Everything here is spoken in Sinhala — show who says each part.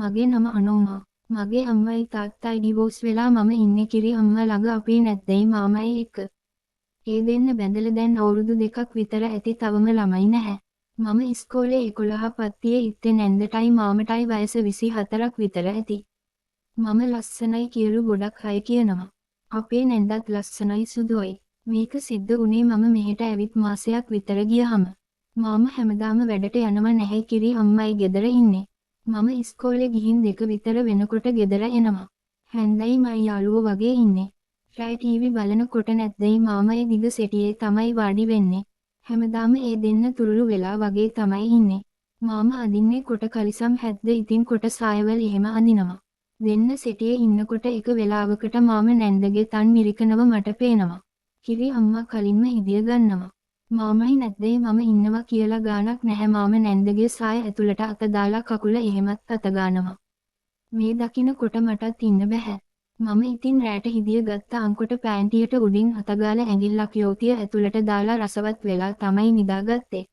Speaker 1: මගේ නම අනෝමා. මගේ අම්මයි තාත්තයි ඩිවෝස් වෙලා මම ඉන්නේ කිරි අම්මා ළඟ අපි නැද්දයි මාමයි එක්ක. ඒ දෙන්න බැඳලා දැන් අවුරුදු 2ක් විතර ඇති තවම ළමයි නැහැ. මම ඉස්කෝලේ 11 පත්තියේ ඉත්තේ නැන්දටයි මාමටයි වයස 24ක් විතර ඇති. මම ලස්සනයි කියලු ගොඩක් අය කියනවා. අපේ නැන්දත් ලස්සනයි සුදුයි. මේක සිද්ධ වුණේ මම මෙහෙට ඇවිත් මාසයක් විතර ගියහම. මාම හැමදාම වැඩට යනව නැහැ කිරි අම්මයි ගෙදර ඉන්නේ. මම ඉස්කෝලේ ගිහින් 2 විතර වෙනකොට ගෙදර එනවා. හැන්දයි මයි යාළුවෝ වගේ ඉන්නේ. රෑ ටීවී බලනකොට නැද්දයි මාමයි දිග සෙටියේ තමයි වාඩි වෙන්නේ. හැමදාම ඒ දෙන්න තුරුළු වෙලා වගේ තමයි ඉන්නේ. මාම අදින්නේ කොට කලිසම් හැද්ද ඉතින් කොට සායවල් එහෙම අඳිනවා. දෙන්න සෙටියේ ඉන්නකොට එක වෙලාවකට මාම නැන්දගේ තන් මිරිකනව මට පේනවා. කිරි අම්මා කලින්ම හිදිය ගන්නවා. මාමයි නැද්දේ මම ඉන්නවා කියලා ගානක් නැහැ මාම නැන්දගේ සාය ඇතුළට අත දාලා කකුල එහෙමත් අත ගන්නවා. මේ දකින්නකොට මටත් ඉන්න බෑ. මම ඉතින් රැට හිදිය ගත්ත අංකොට පෑන්ටියට උඩින් අත ගාලා ඇඟිල්ලක් යෝතිය ඇතුළට දාලා රසවත් වෙලා තමයි නිදාගත්තේ.